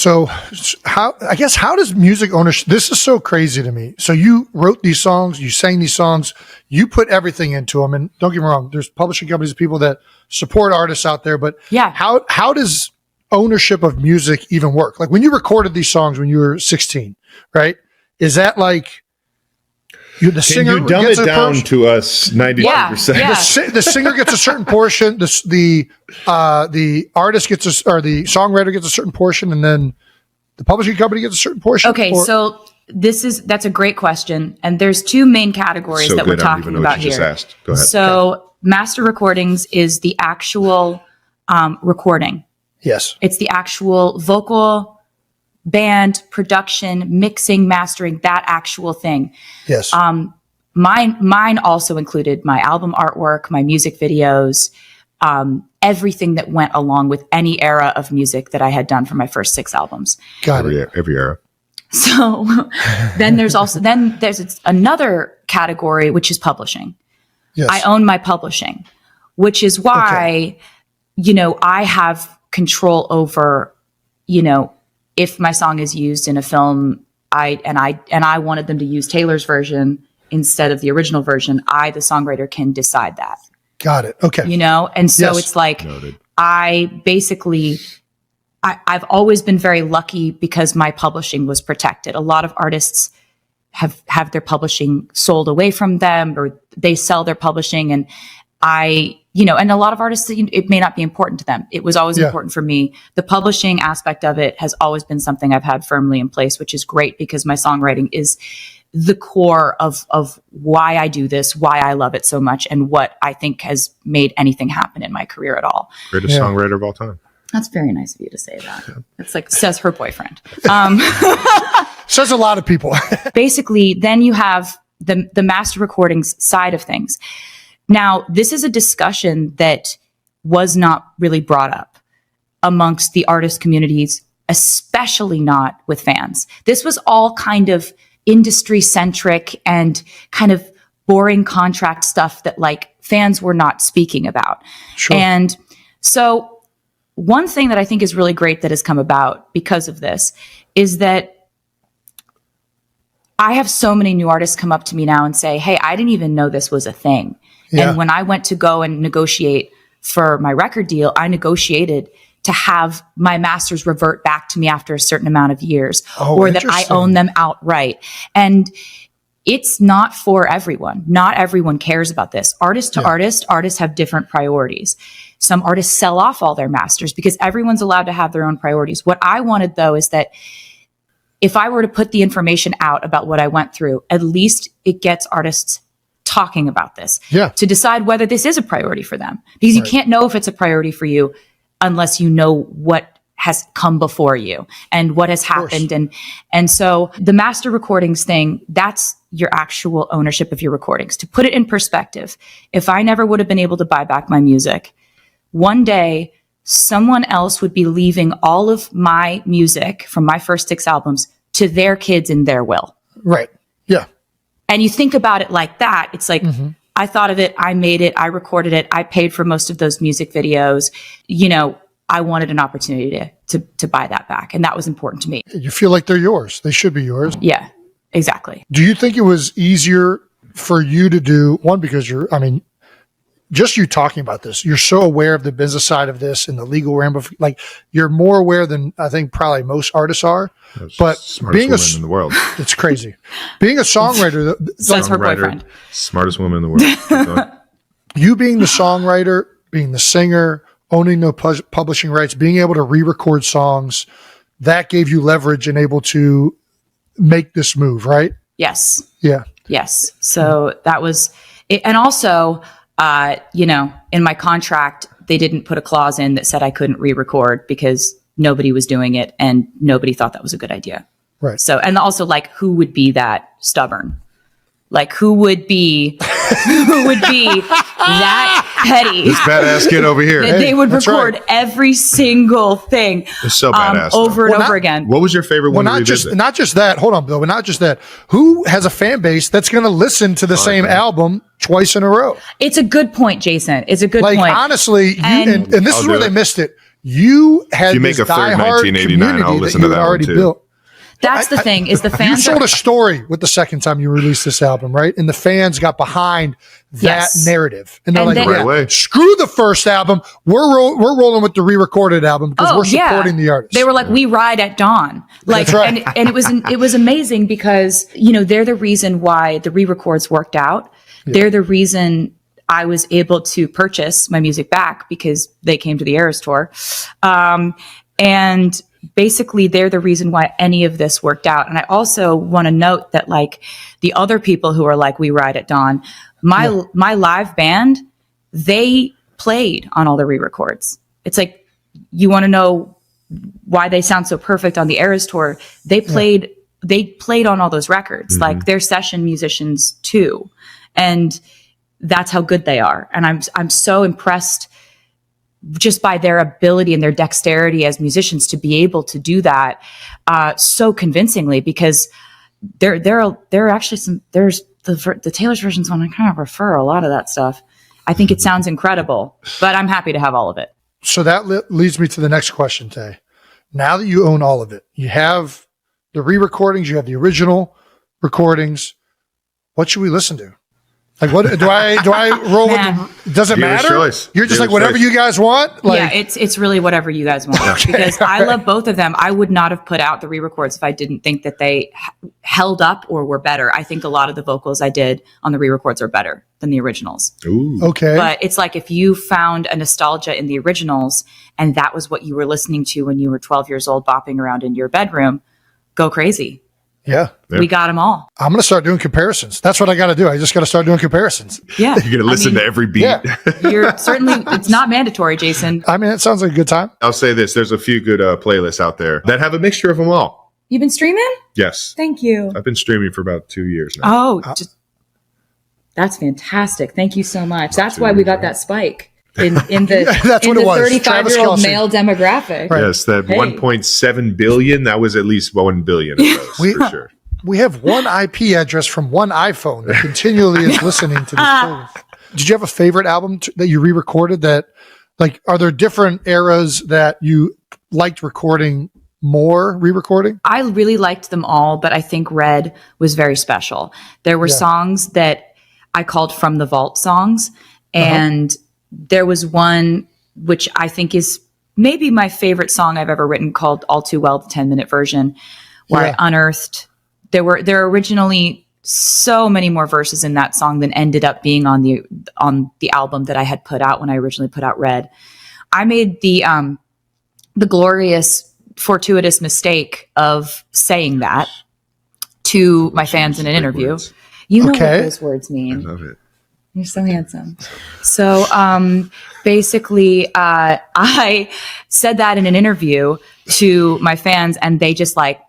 So how does music ownership, this is so crazy to me. So you wrote these songs, you sang these songs, you put everything into them. And don't get me wrong, there's publishing companies, people that support artists out there, but how does ownership of music even work? Like when you recorded these songs when you were 16, right? Is that like the singer you dumb it down to us 95%? Yeah. The singer gets a certain portion, the artist gets or the songwriter gets a certain portion, and then the publishing company gets a certain portion? Okay, so that's a great question. And there's two main categories that we're talking about here. Just go ahead. So master recordings is the actual recording. Yes. It's the actual vocal, band, production, mixing, mastering, that actual thing. Yes. Mine also included my album artwork, my music videos, everything that went along with any era of music that I had done for my first 6 albums. Got it. Every era. So then there's another category, which is publishing. Yes. I own my publishing, which is why, I have control over, if my song is used in a film, I wanted them to use Taylor's version instead of the original version, the songwriter, can decide that. Got it. Okay. And so it's like, noted. I've always been very lucky because my publishing was protected. A lot of artists have their publishing sold away from them, or they sell their publishing, and and a lot of artists, it may not be important to them. It was always important for me. The publishing aspect of it has always been something I've had firmly in place, which is great because my songwriting is the core of why I do this, why I love it so much, and what I think has made anything happen in my career at all. Greatest songwriter of all time. That's very nice of you to say that. It's like, says her boyfriend. Says a lot of people. Basically, then you have the master recordings side of things. Now, this is a discussion that was not really brought up amongst the artist communities, especially not with fans. This was all kind of industry centric and kind of boring contract stuff that like fans were not speaking about. Sure. And so one thing that I think is really great that has come about because of this is that I have so many new artists come up to me now and say, hey, I didn't even know this was a thing. Yeah. And when I went to go and negotiate for my record deal, I negotiated to have my masters revert back to me after a certain amount of years, or that I own them outright. And it's not for everyone. Not everyone cares about this. Artist to artist, artists have different priorities. Some artists sell off all their masters because everyone's allowed to have their own priorities. What I wanted, though, is that if I were to put the information out about what I went through, at least it gets artists talking about this to decide whether this is a priority for them. Because you can't know if it's a priority for you unless you know what has come before you and what has happened. And so the master recordings thing, that's your actual ownership of your recordings. To put it in perspective, if I never would have been able to buy back my music, one day someone else would be leaving all of my music from my first 6 albums to their kids in their will. Right. Yeah. And you think about it like that, it's like, I thought of it, I made it, I recorded it, I paid for most of those music videos. I wanted an opportunity to buy that back. And that was important to me. You feel like they're yours. They should be yours. Yeah, exactly. Do you think it was easier for you to do, one, because just you talking about this, you're so aware of the business side of this and the legal ramifications, like you're more aware than I think probably most artists are. But being woman in the world, it's crazy. Being a songwriter, says her boyfriend, smartest woman in the world. You being the songwriter, being the singer, owning the publishing rights, being able to re-record songs, that gave you leverage and able to make this move, right? Yes. Yeah. Yes. So that was it. And also, in my contract, they didn't put a clause in that said I couldn't re-record because nobody was doing it and nobody thought that was a good idea. Right. So, and also like, who would be that stubborn? Like who would be that petty? This badass kid over here. That they would record every single thing it's so badass, over and over again. What was your favorite one to revisit? Not just that. Hold on, Bill. But not just that. Who has a fan base that's going to listen to the same album twice in a row? It's a good point, Jason. It's a good point. Honestly, and this is where they missed it. you had If you make this a third diehard 1989, I'll community listen that to you had that one already too. built. That's the thing is the You fans told are, a story with the second time you released this album, right? And the fans got behind that Yes. narrative, and they're And like, they- Right away. "Screw the first album. We're rolling with the re-recorded album because we're supporting the artist." They were like, "We ride at dawn," like, That's right. and it was amazing because they're the reason why the re-records worked out. They're the reason I was able to purchase my music back because they came to the Eras tour, and basically they're the reason why any of this worked out. And I also want to note that like the other people who are like, "We ride at dawn," my live band, they played on all the re-records. It's like, you want to know why they sound so perfect on the Eras tour? They played on all those records. Like they're session musicians too. And that's how good they are. And I'm so impressed just by their ability and their dexterity as musicians to be able to do that so convincingly, because there are actually there's the Taylor's versions one. I kind of prefer a lot of that stuff. I think it sounds incredible, but I'm happy to have all of it. So that leads me to the next question, Tay. Now that you own all of it, you have the re-recordings, you have the original recordings. What should we listen to? Like, what do I roll with? Does it Dealer's matter? choice. You're just Dealer's like, whatever choice. you guys want. Like, Yeah, it's really whatever you guys want, because I love both of them. I would not have put out the re-records if I didn't think that they held up or were better. I think a lot of the vocals I did on the re-records are better than the originals. Ooh. okay. But it's like if you found a nostalgia in the originals and that was what you were listening to when you were 12 years old, bopping around in your bedroom, go crazy. Yeah. We got them all. I'm going to start doing comparisons. That's what I got to do. I just got to start doing comparisons. Yeah. You're going to listen to every beat. Yeah. You're certainly, it's not mandatory, Jason. I mean, it sounds like a good time. I'll say this. There's a few good playlists out there that have a mixture of them all. You've been streaming? Yes. Thank you. I've been streaming for about 2 years now. Oh, that's fantastic. Thank you so much. That's why we got that spike in the, That's in what it the was. 35-year-old Travis Kelce. male demographic. Right. Yes, that Hey. 1.7 billion, that was at least 1 billion of those, for sure. We have one IP address from one iPhone that continually is listening to this playlist. Did you have a favorite album that you re-recorded that, like, are there different eras that you liked recording more, re-recording? I really liked them all, but I think Red was very special. There were songs that I called From the Vault songs, and there was one which I think is maybe my favorite song I've ever written, called All Too Well, the 10-minute version, where I unearthed. There were originally so many more verses in that song than ended up being on the album that I had put out when I originally put out Red. I made the glorious, fortuitous mistake of saying that to my fans in an interview. Words. You know Okay. what those words I mean. love it. You're so handsome. So basically, I said that in an interview to my fans, and they just like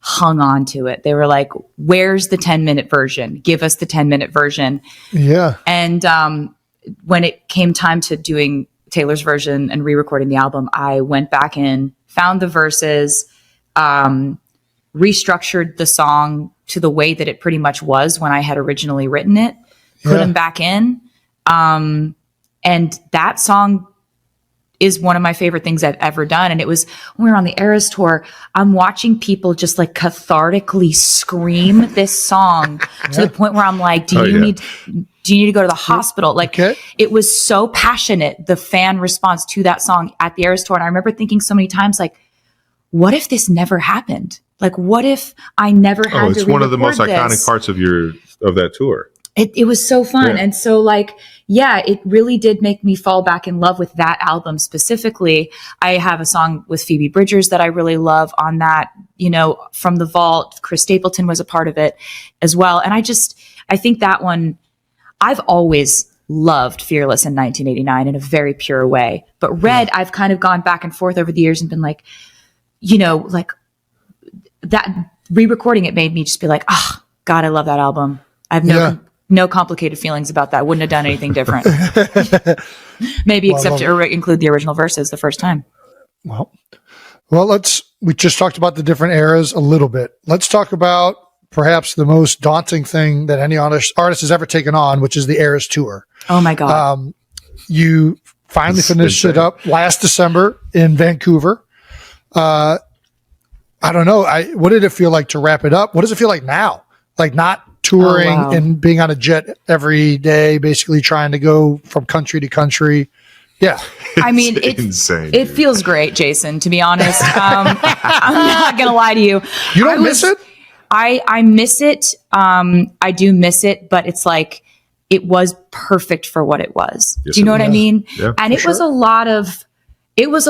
hung on to it. They were like, "Where's the 10-minute version? Give us the 10-minute version." Yeah. And when it came time to doing Taylor's version and re-recording the album, I went back in, found the verses, restructured the song to the way that it pretty much was when I had originally written it, put them back in. And that song is one of my favorite things I've ever done. And it was when we were on the Eras tour, I'm watching people just like cathartically scream this song to the point where I'm like, do you need to go to the hospital? Like, it was so passionate, the fan response to that song at the Eras tour. And I remember thinking so many times, like, what if this never happened? Like, what if I never had to It's one of the most re-record iconic this? parts of that tour. It was so fun. Yeah. And so like, yeah, it really did make me fall back in love with that album specifically. I have a song with Phoebe Bridgers that I really love on that, From the Vault. Chris Stapleton was a part of it as well. And I think that one, I've always loved Fearless in 1989 in a very pure way. But Red, I've kind of gone back and forth over the years and been like, like that re-recording it made me just be like, oh, God, I love that album. I have no complicated feelings about that. I wouldn't have done anything different. Maybe except to include the original verses the first time. Well, we just talked about the different eras a little bit. Let's talk about perhaps the most daunting thing that any artist has ever taken on, which is the Eras tour. Oh my God. You finally It's finished it insane. up last December in Vancouver. I don't know. What did it feel like to wrap it up? What does it feel like now? Like not touring Oh, wow. and being on a jet every day, basically trying to go from country to country. Yeah. I mean, It's it's insane, It dude. feels great, Jason, to be honest. I'm not going to lie to you. You don't miss it? I miss it. I do miss it, but it's like it was perfect for what it was. Yes, Do you know it what I was. mean? Yeah, and it was a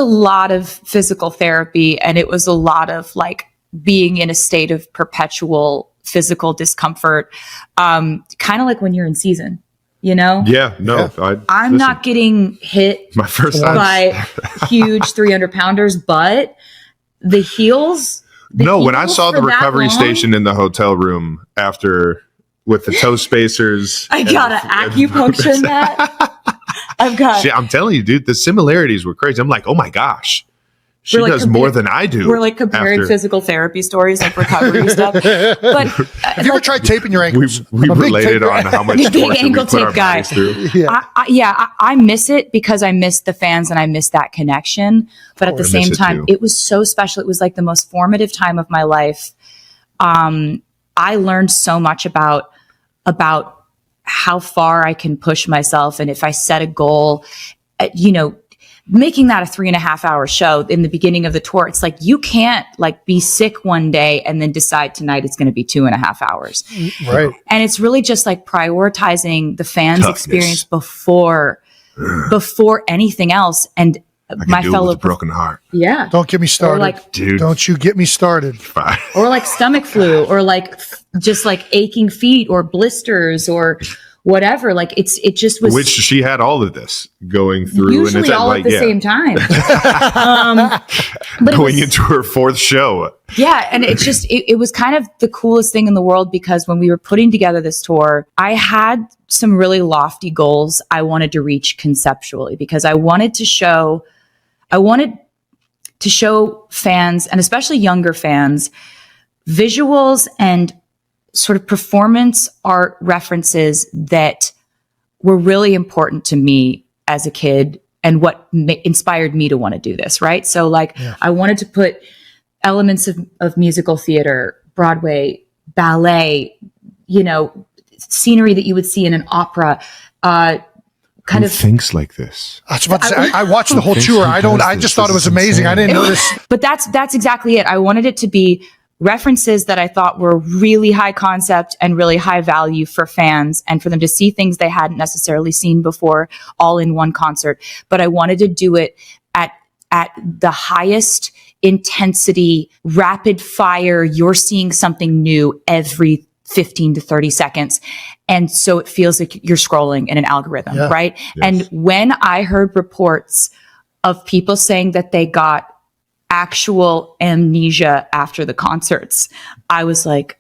lot of physical therapy, and it was a lot of like being in a state of perpetual physical discomfort. Kind of like when you're in season, you know? Yeah, no. I'm listen, not getting hit my first time. by huge 300 pounders, but the heels. No, when I saw the for that recovery long, station in the hotel room after with the toe spacers, I got an acupuncture mat. I've got. Shit, I'm telling you, dude, the similarities were crazy. I'm like, oh my gosh, she We're like does more than I do. We're like comparing after- physical therapy stories, like recovery stuff. But Have you ever tried taping your ankles? We I'm a big related taper. on how much The big torture we ankle put our tape guy. bodies through. Yeah. I miss it because I miss the fans and I miss that connection. But at the I miss same it time, too. it was so special. It was like the most formative time of my life. I learned so much about how far I can push myself, and if I set a goal, making that a 3.5 hour show in the beginning of the tour, it's like you can't like be sick one day and then decide tonight it's going to be 2.5 hours. Right. And it's really just like prioritizing the fans' Toughness. experience before anything else. And I can my do it fellow with a broken heart. yeah, Don't get me started. like- Dude. Don't you get me started. Fine. or like stomach flu, or like just like aching feet, or blisters, or whatever. Like it just was Which she had all of this going through, and usually it's all like at the same time. But it going was- into her fourth show. Yeah, and it's just it was kind of the coolest thing in the world, because when we were putting together this tour, I had some really lofty goals I wanted to reach conceptually, because I wanted to show fans, and especially younger fans, visuals and sort of performance art references that were really important to me as a kid, and what inspired me to want to do this, right? So like I wanted to put elements of musical theater, Broadway, ballet, scenery that you would see in an opera, Who thinks like this? I was about to say, I watched the whole tour. I just thought it was amazing. I didn't notice. But that's exactly it. I wanted it to be references that I thought were really high concept and really high value for fans, and for them to see things they hadn't necessarily seen before, all in one concert. But I wanted to do it at the highest intensity, rapid fire. You're seeing something new every 15 to 30 seconds. And so it feels like you're scrolling in an algorithm, Yeah. right? Yes. And when I heard reports of people saying that they got actual amnesia after the concerts, I was like,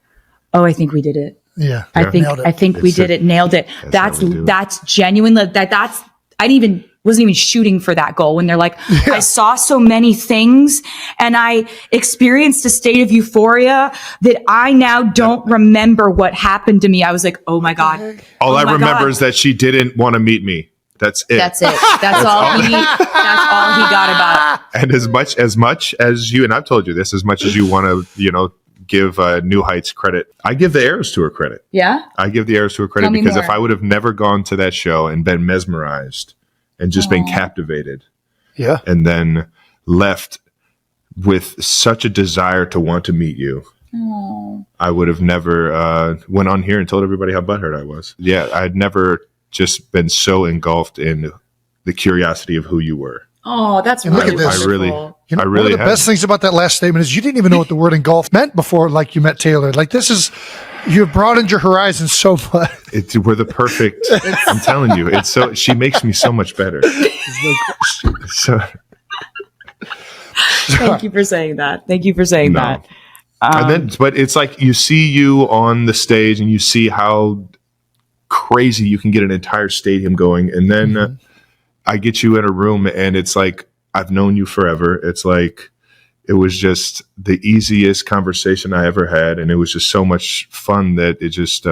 oh, I think we did it. Yeah. I think Nailed it. we It's did it, nailed it. That's how we do it. That's genuine. I wasn't even shooting for that goal, when they're like, I saw so many things and I experienced a state of euphoria that I now don't remember what happened to me. I was like, oh my God. All Oh I my remember God. is that she didn't want to meet me. That's it. That's it. That's all he got about. And as much as you, and I've told you this, as much as you want to, give New Heights credit, I give the Eras Tour credit. Yeah. I give the Eras Tour credit Tell me because more. if I would have never gone to that show and been mesmerized and just been captivated, Yeah. and then left with such a desire to want to meet you, I would have never went on here and told everybody how butthurt I was. Yeah, I'd never just been so engulfed in the curiosity of who you were. Oh, that's And look really at this. I really, wonderful. You know, I one really of the have. best things about that last statement is you didn't even know what the word engulf meant before, like you met Taylor. Like you've broadened your horizons so much. We're the perfect. I'm telling you, it's so. She makes me so much better. So Thank you for saying that. Thank you for saying No. that. and then, but it's like you see you on the stage and you see how crazy you can get an entire stadium going, and then I get you in a room and it's like I've known you forever. It's like it was just the easiest conversation I ever had, and it was just so much fun that it just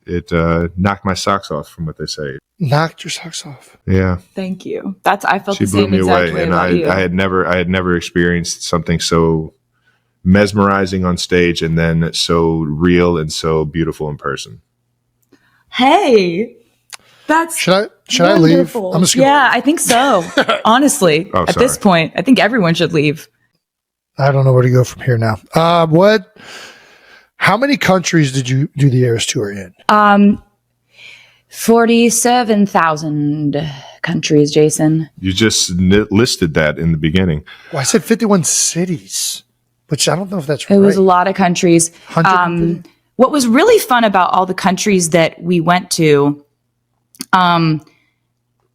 it knocked my socks off, from what they say. Knocked your socks off. Yeah, Thank you. I felt she the blew same me exact away, way and about you. I had never experienced something so mesmerizing on stage, and then so real and so beautiful in person. Hey, that's Should I leave? wonderful. I'm just gonna Yeah, I think so. Honestly, Oh, at this sorry. point, I think everyone should leave. I don't know where to go from here now. How many countries did you do the Eras tour in? 47,000 countries, Jason. You just listed that in the beginning. Well, I said 51 cities, which I don't know if that's It right. was a lot of countries. 150? What was really fun about all the countries that we went to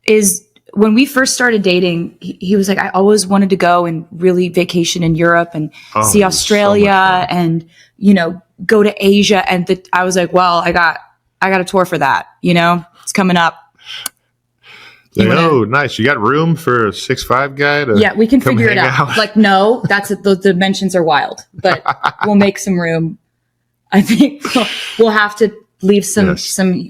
is when we first started dating, he was like, I always wanted to go and really vacation in Europe and see it was Australia so much fun. and, go to Asia. And I was like, well, I got a tour for that. It's coming up. Oh, nice. You got room for a 6'5" guy to Yeah, we can come figure it hang out. Like, no, the dimensions are wild, but we'll make some room. I think we'll have to leave some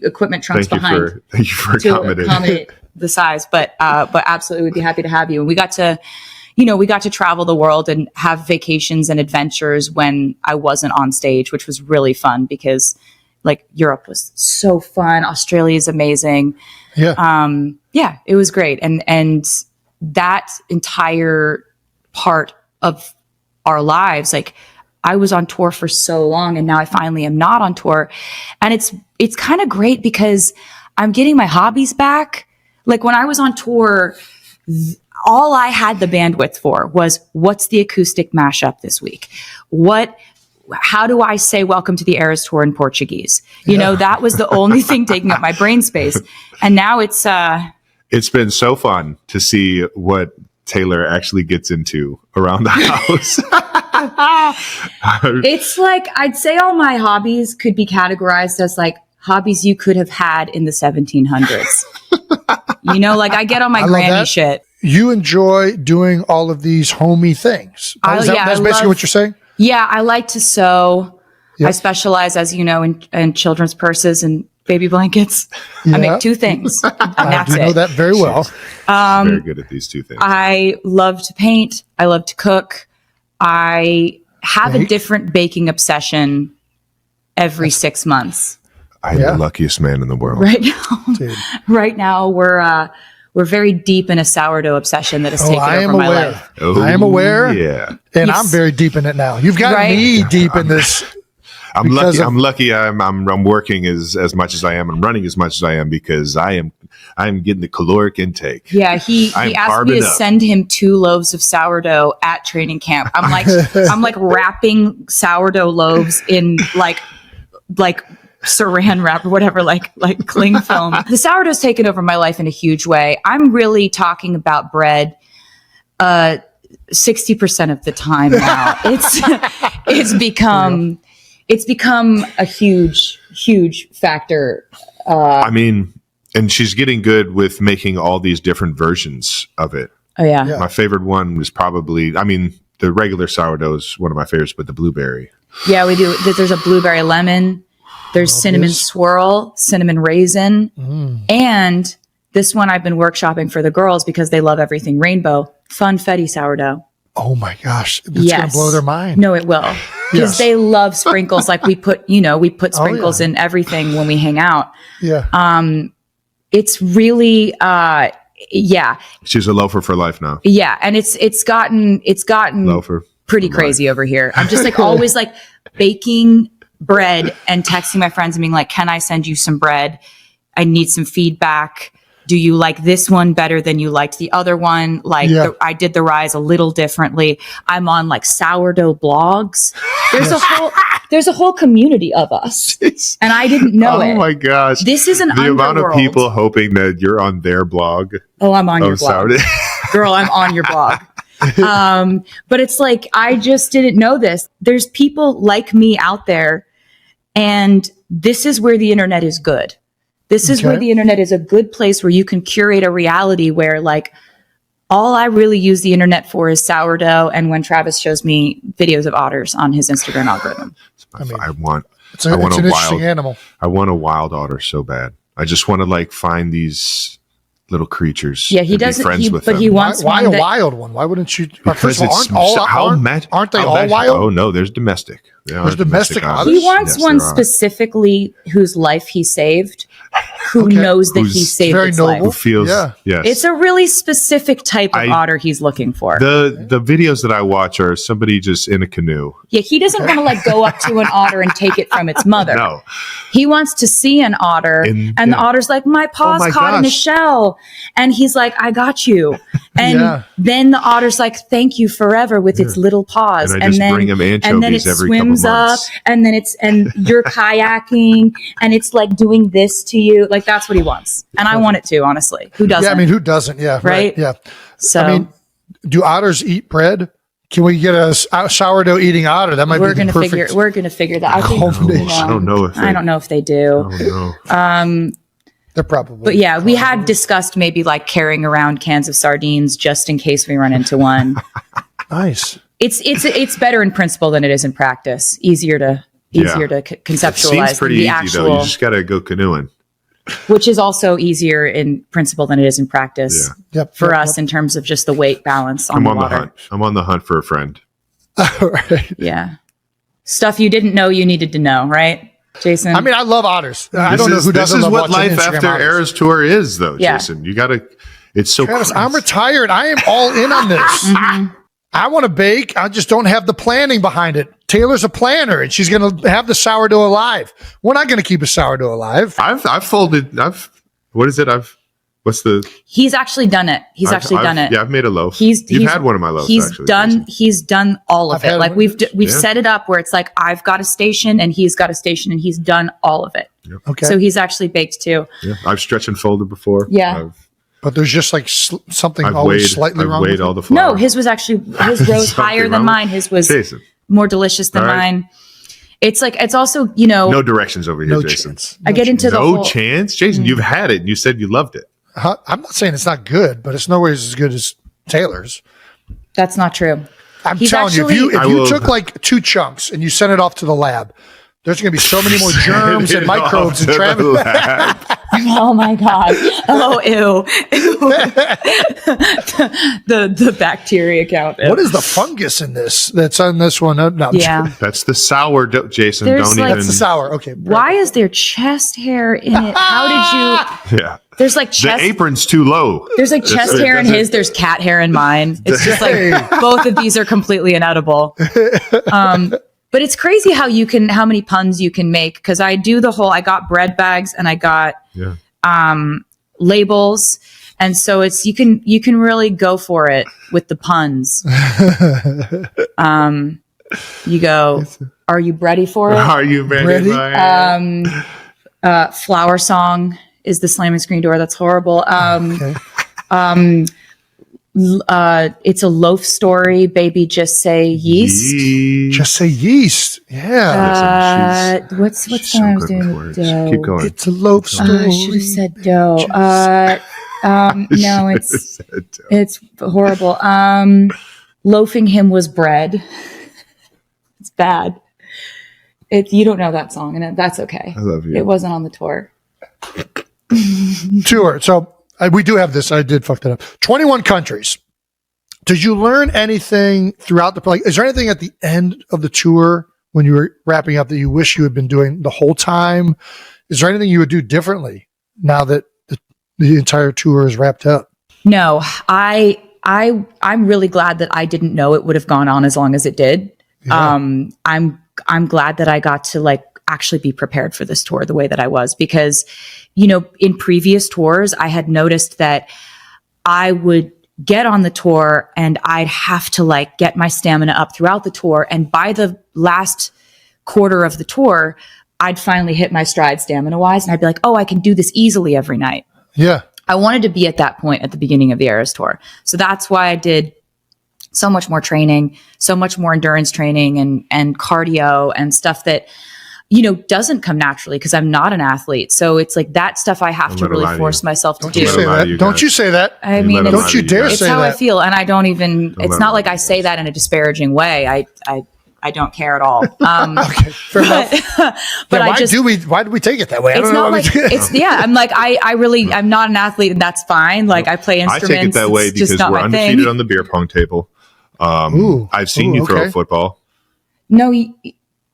equipment trunks behind Thank you for to accommodating. accommodate the size. But absolutely, we'd be happy to have you. And we got to travel the world and have vacations and adventures when I wasn't on stage, which was really fun because like Europe was so fun. Australia is amazing. Yeah. It was great. And that entire part of our lives, like I was on tour for so long and now I finally am not on tour. And it's kind of great because I'm getting my hobbies back. Like when I was on tour, all I had the bandwidth for was what's the acoustic mashup this week? How do I say welcome to the Eras tour in Portuguese? That was the only thing taking up my brain space. And now it's been so fun to see what Taylor actually gets into around the house. it's like I'd say all my hobbies could be categorized as like hobbies you could have had in the 1700s. Like I get on my love granny that. shit. You enjoy doing all of these homey things. That's basically what you're saying? Yeah, I like to sew. Yep. I specialize, as you know, in children's purses and baby blankets. I make two things, and I that's do know it. that very well. Very good at these two things. I love to paint. I love to cook. I have a Bake? different baking obsession every 6 months. I'm the luckiest man in the world. Right now, Dude. right now we're very deep in a sourdough obsession that has taken I am over my aware. life. Oh, I am aware. Yeah. And Yes. I'm very deep in it now. You've got Right? me deep in this. I'm Because lucky. of- I'm lucky. I'm working as much as I am and running as much as I am because I'm getting the caloric intake. Yeah, he I'm asked me to carboned up. send him 2 loaves of sourdough at training camp. I'm like wrapping sourdough loaves in like saran wrap or whatever, like cling film. The sourdough's taken over my life in a huge way. I'm really talking about bread 60% of the time now. It's become a huge factor. I mean, and she's getting good with making all these different versions of it. Oh yeah. Yeah. My favorite one was probably, the regular sourdough is one of my favorites, but the blueberry. Yeah, we do. There's a blueberry lemon. There's cinnamon swirl, cinnamon raisin, and this one I've been workshopping for the girls because they love everything rainbow. Funfetti sourdough. Oh my gosh. That's going to blow their mind. No, it will. Because Yes. they love sprinkles. Like we put sprinkles in everything when we hang out. Yeah. It's really, She's a loafer for life now. yeah. And it's gotten Loafer. pretty crazy over here. I'm just like always like baking bread and texting my friends and being like, can I send you some bread? I need some feedback. Do you like this one better than you liked the other one? Like I did the rise a little differently. I'm on like sourdough blogs. There's a whole community of us, and I didn't know it. Oh my gosh. This is an the amount of underworld. people hoping that you're on their blog. Oh, I'm on your of blog. sourdough. Girl, I'm on your blog. But it's like, I just didn't know this. There's people like me out there, and this is where the internet is good. This is where the internet is a good place where you can curate a reality where like all I really use the internet for is sourdough, and when Travis shows me videos of otters on his Instagram algorithm. I want It's an interesting animal. I want a wild otter so bad. I just want to like find these little creatures. Yeah, he and doesn't. be friends with them. He wants Why one a wild one? Why wouldn't you? Because first of all, aren't they all magic- wild? Oh no, there's domestic. There There's are domestic otters. He wants Yes, one there are. specifically whose life he saved, who Okay. knows that he Who's saved very its noble. Who life. feels? Yeah. Yes. It's a really specific type of otter he's looking for. the videos that I watch are somebody just in a canoe. Yeah, he doesn't want to like go up to an otter and take it from its mother. No. He wants to see an otter, and the otter's like, my paw's my caught in a gosh. shell. And he's like, I got you. And Yeah. then the otter's like, thank you forever with its little paws. And I just bring him and then it anchovies every couple swims up, months. and then and you're kayaking, and it's like doing this to you. Like that's what he wants. And I want it to, honestly. Who doesn't? Yeah, I mean, who doesn't? Yeah, Right? Yeah. So I mean, do otters eat bread? Can we get a sourdough eating otter? That might we're be the gonna perfect. we're gonna figure that. I think, combination. I don't know if I don't know if they do. I don't know. They're probably. But yeah, we had discussed maybe like carrying around cans of sardines just in case we run into one. Nice. It's better in principle than it is in practice. Easier to It conceptualize seems pretty than the easy actual, though. You just got to go canoeing. which is also easier in principle than it is in practice Yep. for yep, us in terms of just the weight balance on I'm the on water. the hunt. I'm on the hunt for a friend. Yep. All right. Yeah, stuff you didn't know you needed to know, right, Jason? I mean, I love otters. I don't know who doesn't. This is love what watching life Instagram after otters. Eras Tour is, though, Yeah. Jason. You got to. It's so. Travis, crazy. I'm retired. I am all in on this. I want to bake. I just don't have the planning behind it. Taylor's a planner, and she's going to have the sourdough alive. We're not going to keep a sourdough alive. I've folded. What is it? What's the? He's actually done it. He's actually done it. Yeah, I've made a loaf. You've had one of my loaves. He's actually, done. Jason. He's done all of I've it. had Like one. we've set it up where it's like I've got a station and he's got a station and he's done all of it. Okay. So he's actually baked too. Yeah, I've stretched and folded before. Yeah. But there's just like something I've always weighed. slightly I've wrong. weighed with all it. the flour. No, his rose Something higher than wrong? mine. His was Jason. more delicious than All right. mine. It's like it's also No directions over here, No Jason. chance. I get into the No whole. chance, Jason. You've had it. And you said you loved it. I'm not saying it's not good, but it's nowhere as good as Taylor's. That's not true. I'm He's telling actually- you, if I you will- took like 2 chunks and you sent it off to the lab, there's going to be so many more germs and microbes and Travis. Oh my god! Oh ew! the bacteria count. What is the fungus in this that's on this one? No, I'm Yeah. kidding. That's the sourdough, Jason. There's Don't like- even. That's the sour. Okay. Why is there chest hair in it? How did you? Yeah. There's like The chest. apron's too low. There's like chest It hair in doesn't- his. There's cat hair in mine. It's just like both of these are completely inedible. But it's crazy how many puns you can make. Cause I do I got bread bags and I got, Yeah. labels. And so you can really go for it with the puns. You go, are you ready for it? Are you ready? Ready? Ryan? Flower song is the slamming screen door. That's horrible. Okay. It's a loaf story. Baby, just say yeast. Just say yeast. Yeah. What's the She's one I was good with doing? words. Dough. Keep going. It's a loaf story. I should have said dough. No, it's horrible. Loafing him was bread. It's bad. You don't know that song, and that's okay. I love you. It wasn't on the tour. Tour. So we do have this. I did fuck that up. 21 countries. Did you learn anything throughout is there anything at the end of the tour when you were wrapping up that you wish you had been doing the whole time? Is there anything you would do differently now that the entire tour is wrapped up? No, I'm really glad that I didn't know it would have gone on as long as it did. Yeah. I'm glad that I got to actually be prepared for this tour the way that I was, because, in previous tours, I had noticed that I would get on the tour and I'd have to get my stamina up throughout the tour. And by the last quarter of the tour, I'd finally hit my stride stamina wise. And I'd be like, oh, I can do this easily every night. Yeah. I wanted to be at that point at the beginning of the Eras Tour. So that's why I did so much more training, so much more endurance training and cardio and stuff that doesn't come naturally because I'm not an athlete. So it's like that stuff I have to really force myself to do. Don't you say that. Don't you say that. I mean, don't you dare say that. It's how I feel. And I don't even, it's not like I say that in a disparaging way. I don't care at all. Okay, fair enough. But why do we take it that way? I it's don't know. not like, I'm like, I'm not an athlete and that's fine. Like I play instruments. I take it that way because we're undefeated on the beer pong table. I've seen you throw a football. No,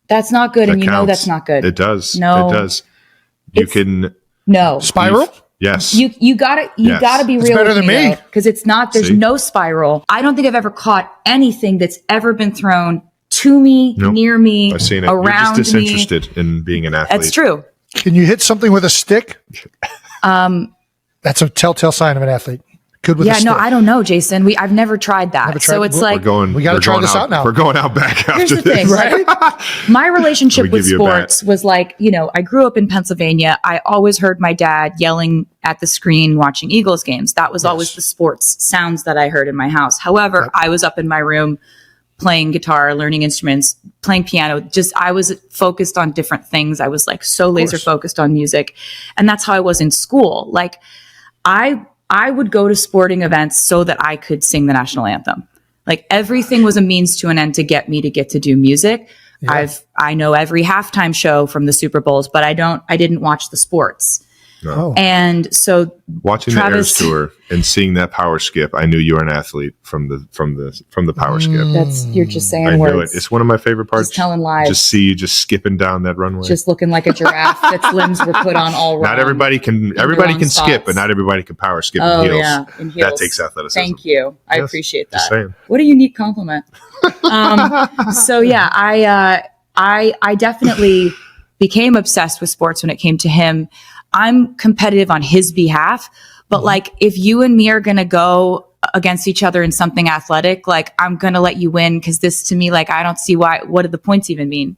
that's not good. And that's not good. It does. No. It does. You can. No. Spiral? Yes. You gotta be real. It's better than me. Because it's not, there's no spiral. I don't think I've ever caught anything that's ever been thrown to me, near me, I've seen it. Around You're just disinterested in being an athlete. That's true. Can you hit something with a stick? That's a telltale sign of an athlete. Good with a stick. No, I don't know, Jason. I've never tried that. So it's like we got to try this out now. We're going out back here's after the thing, this. right? My relationship with sports was like, I grew up in Pennsylvania. I always heard my dad yelling at the screen watching Eagles games. That was always the sports sounds that I heard in my house. However, I was up in my room playing guitar, learning instruments, playing piano. I was focused on different things. I was like so laser focused on music. And that's how I was in school. Like I would go to sporting events so that I could sing the national anthem. Like everything was a means to an end to get to do music. Yeah. I know every halftime show from the Super Bowls, but I didn't watch the sports. No. And so watching Travis, the Eras tour and seeing that power skip, I knew you were an athlete from the power skip. You're just saying I words. knew it. It's one of my favorite parts. Just telling lies. Just see you just skipping down that runway. Just looking like a giraffe that's limbs were put on all wrong. Not everybody can skip, but not everybody can power skip in heels. Yeah, in heels. That takes athleticism. Thank you. I appreciate that. Just saying. What a unique compliment. So yeah, I definitely became obsessed with sports when it came to him. I'm competitive on his behalf, but like if you and me are going to go against each other in something athletic, like I'm going to let you win. Cause this to me, like, I don't see what do the points even mean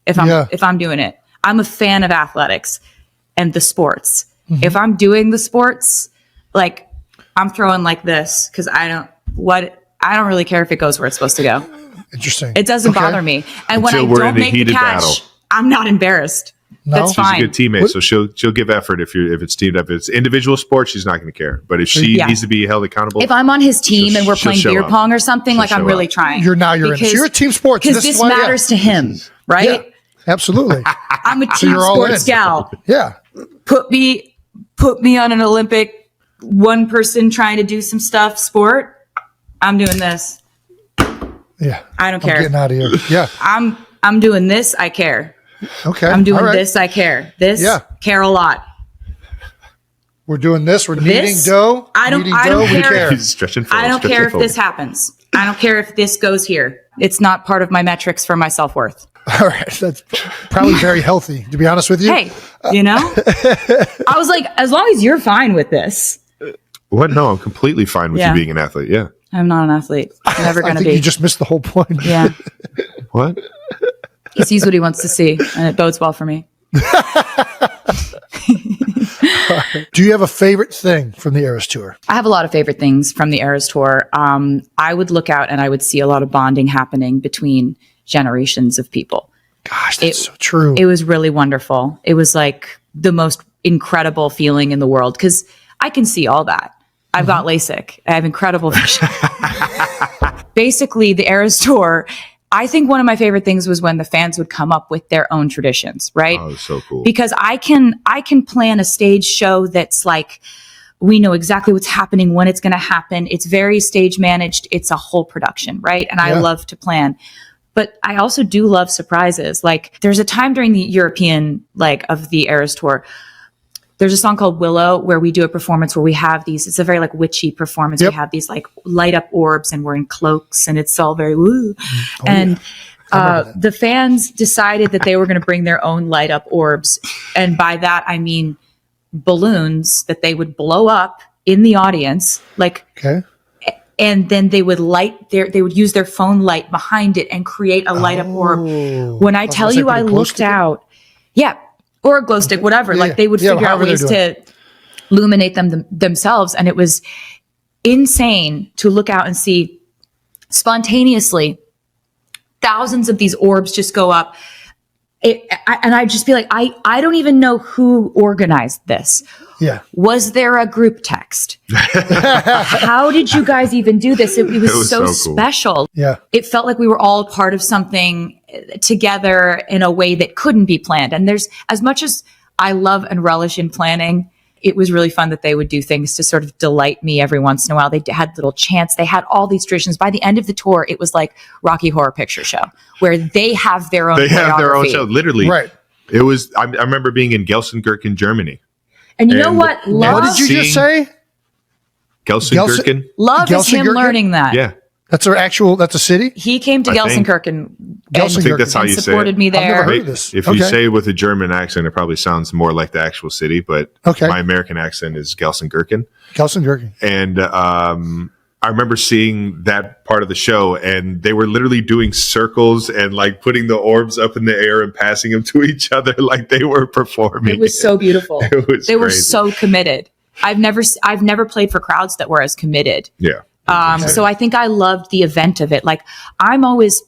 if I'm doing it. I'm a fan of athletics and the sports. If I'm doing the sports, like I'm throwing like this. Cause I don't really care if it goes where it's supposed to go. Interesting. It doesn't bother me. And when I don't make the catch, I'm not embarrassed. No? That's fine. She's a good teammate, so she'll give effort if it's teamed up. If it's individual sports, she's not going to care. But if she needs to be held accountable, if I'm on his team and we're playing beer pong or something, like I'm really trying. You're in it. So you're a team sports. Because this matters to him, right? Yeah, absolutely. I'm a team sports gal. Yeah. Put me on an Olympic one person trying to do some stuff sport. I'm doing this. Yeah. I don't care. I'm getting out of here. Yeah. I'm doing this. I care. Okay. I'm doing this. I care. Care a lot. We're doing this. We're kneading dough. I don't care. Stretching I don't care if this happens. I don't care if this goes here. It's not part of my metrics for my self-worth. All right. That's probably very healthy, to be honest with you. Hey, I was like, as long as you're fine with this. What? No, I'm completely fine with you being an athlete. Yeah. I'm not an athlete. I'm never going to be. You just missed the whole point. Yeah. What? He sees what he wants to see, and it bodes well for me. Do you have a favorite thing from the Eras tour? I have a lot of favorite things from the Eras tour. I would look out and I would see a lot of bonding happening between generations of people. Gosh, that's so true. It was really wonderful. It was like the most incredible feeling in the world because I can see all that. I've got LASIK. I have incredible vision. Basically, the Eras tour, I think one of my favorite things was when the fans would come up with their own traditions, right? Oh, so cool. Because I can plan a stage show that's like, we know exactly what's happening, when it's going to happen. It's very stage managed. It's a whole production, right? And I love to plan. But I also do love surprises. Like there's a time during the European of the Eras tour, there's a song called Willow where we do a performance where we have these, it's a very witchy performance. We have these light up orbs and we're in cloaks and it's all very woo. The fans decided that they were going to bring their own light up orbs. And by that, I mean balloons that they would blow up in the audience. And then they would they would use their phone light behind it and create a light up orb. When I tell you I looked out, or a glow stick, whatever. They would figure out ways to illuminate them themselves. And it was insane to look out and see spontaneously thousands of these orbs just go up. and I'd just be like, I don't even know who organized this. Yeah. Was there a group text? How did you guys even do this? It was so cool. special. Yeah. It felt like we were all part of something together in a way that couldn't be planned. And there's, as much as I love and relish in planning, it was really fun that they would do things to sort of delight me every once in a while. They had little chants. They had all these traditions. By the end of the tour, it was like Rocky Horror Picture Show, where they have their own show, literally. Right. It was, I remember being in Gelsenkirchen, Germany. And you know what? What did you just say? Gelsenkirchen? Love is him Gelsenkirchen? learning that. Yeah. That's that's a city? He came to I think. Gelsenkirchen I think that's how and you say supported it. me I've never there. heard of this. If you say it with a German accent, it probably sounds more like the actual city, but Okay. my American accent is Gelsenkirchen. Gelsenkirchen. And I remember seeing that part of the show, and they were literally doing circles and like putting the orbs up in the air and passing them to each other like they were performing. It was so beautiful. They were crazy. so committed. I've never played for crowds that were as committed. Yeah. So I think I loved the event of it. Like I'm always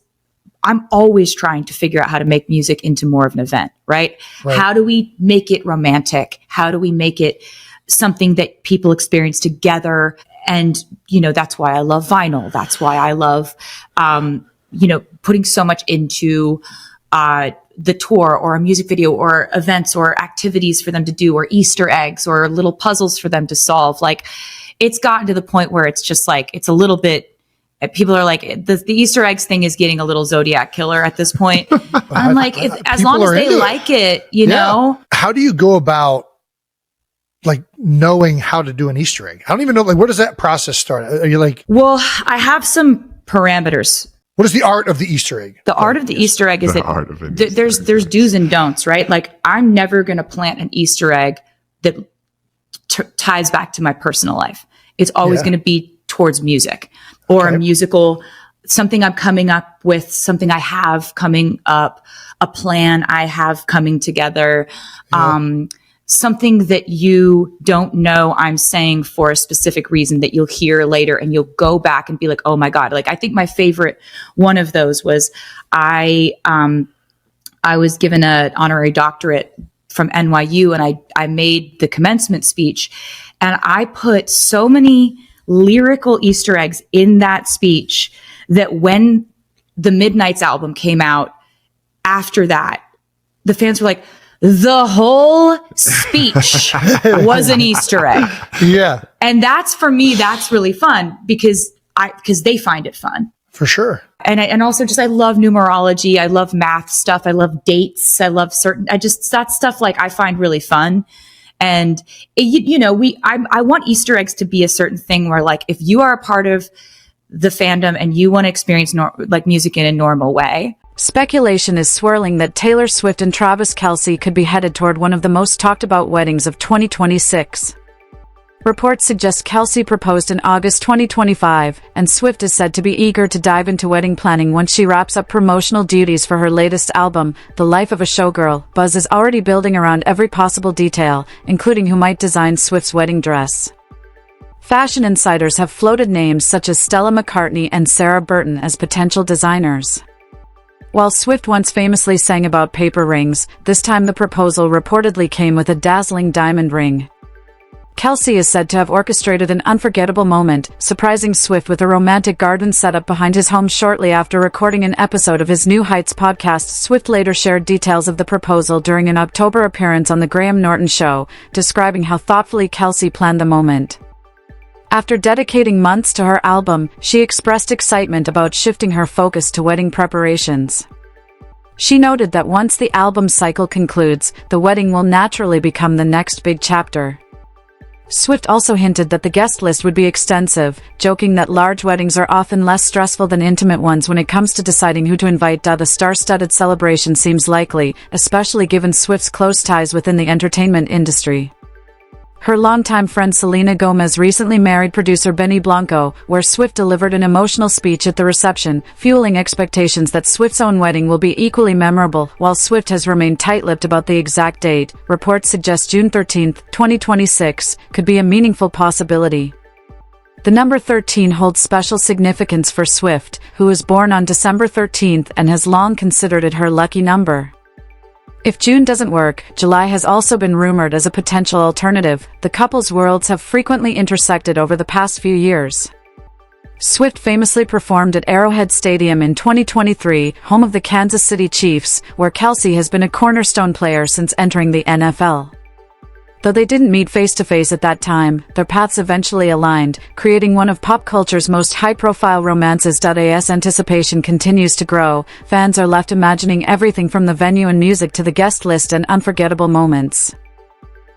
trying to figure out how to make music into more of an event, right? How do we make it romantic? How do we make it something that people experience together? And, that's why I love vinyl. That's why I love, putting so much into, the tour or a music video or events or activities for them to do or Easter eggs or little puzzles for them to solve. Like it's gotten to the point where it's just like, it's a little bit, people are like, the Easter eggs thing is getting a little Zodiac killer at this point. I'm like, as long as they like it, you know? How do you go about like knowing how to do an Easter egg? I don't even know, like, where does that process start? Are you like, Well, I have some parameters. what is the art of the Easter egg? The art of the Easter egg is The that art of an there's do's and don'ts, right? Like I'm never going to plant an Easter egg that ties back to my personal life. It's always going to be towards music or a musical, something I'm coming up with, something I have coming up, a plan I have coming together, something that you don't know I'm saying for a specific reason that you'll hear later and you'll go back and be like, oh my God. Like, I think my favorite one of those was I was given an honorary doctorate from NYU and I made the commencement speech and I put so many lyrical Easter eggs in that speech that when the Midnights album came out after that, the fans were like, the whole speech was an Easter egg. Yeah, And that's, for me, that's really fun because they find it fun. for sure. And also just, I love numerology. I love math stuff. I love dates. I love that stuff like I find really fun. And I want Easter eggs to be a certain thing where like, if you are a part of the fandom and you want to experience like music in a normal way. Speculation is swirling that Taylor Swift and Travis Kelce could be headed toward one of the most talked about weddings of 2026. Reports suggest Kelce proposed in August 2025, and Swift is said to be eager to dive into wedding planning once she wraps up promotional duties for her latest album, The Life of a Showgirl. Buzz is already building around every possible detail, including who might design Swift's wedding dress. Fashion insiders have floated names such as Stella McCartney and Sarah Burton as potential designers. While Swift once famously sang about paper rings, this time the proposal reportedly came with a dazzling diamond ring. Kelce is said to have orchestrated an unforgettable moment, surprising Swift with a romantic garden setup behind his home shortly after recording an episode of his New Heights podcast. Swift later shared details of the proposal during an October appearance on The Graham Norton Show, describing how thoughtfully Kelce planned the moment. After dedicating months to her album, she expressed excitement about shifting her focus to wedding preparations. She noted that once the album cycle concludes, the wedding will naturally become the next big chapter. Swift also hinted that the guest list would be extensive, joking that large weddings are often less stressful than intimate ones when it comes to deciding who to invite. The star-studded celebration seems likely, especially given Swift's close ties within the entertainment industry. Her longtime friend Selena Gomez recently married producer Benny Blanco, where Swift delivered an emotional speech at the reception, fueling expectations that Swift's own wedding will be equally memorable. While Swift has remained tight-lipped about the exact date, reports suggest June 13, 2026, could be a meaningful possibility. The number 13 holds special significance for Swift, who was born on December 13 and has long considered it her lucky number. If June doesn't work, July has also been rumored as a potential alternative. The couple's worlds have frequently intersected over the past few years. Swift famously performed at Arrowhead Stadium in 2023, home of the Kansas City Chiefs, where Kelce has been a cornerstone player since entering the NFL. Though they didn't meet face-to-face at that time, their paths eventually aligned, creating one of pop culture's most high-profile romances. As anticipation continues to grow, fans are left imagining everything from the venue and music to the guest list and unforgettable moments.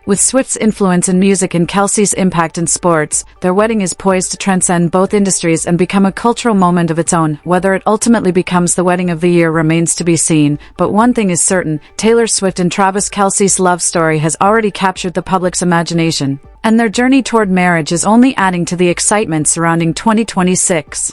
With Swift's influence in music and Kelce's impact in sports, their wedding is poised to transcend both industries and become a cultural moment of its own. Whether it ultimately becomes the wedding of the year remains to be seen, but one thing is certain: Taylor Swift and Travis Kelce's love story has already captured the public's imagination, and their journey toward marriage is only adding to the excitement surrounding 2026.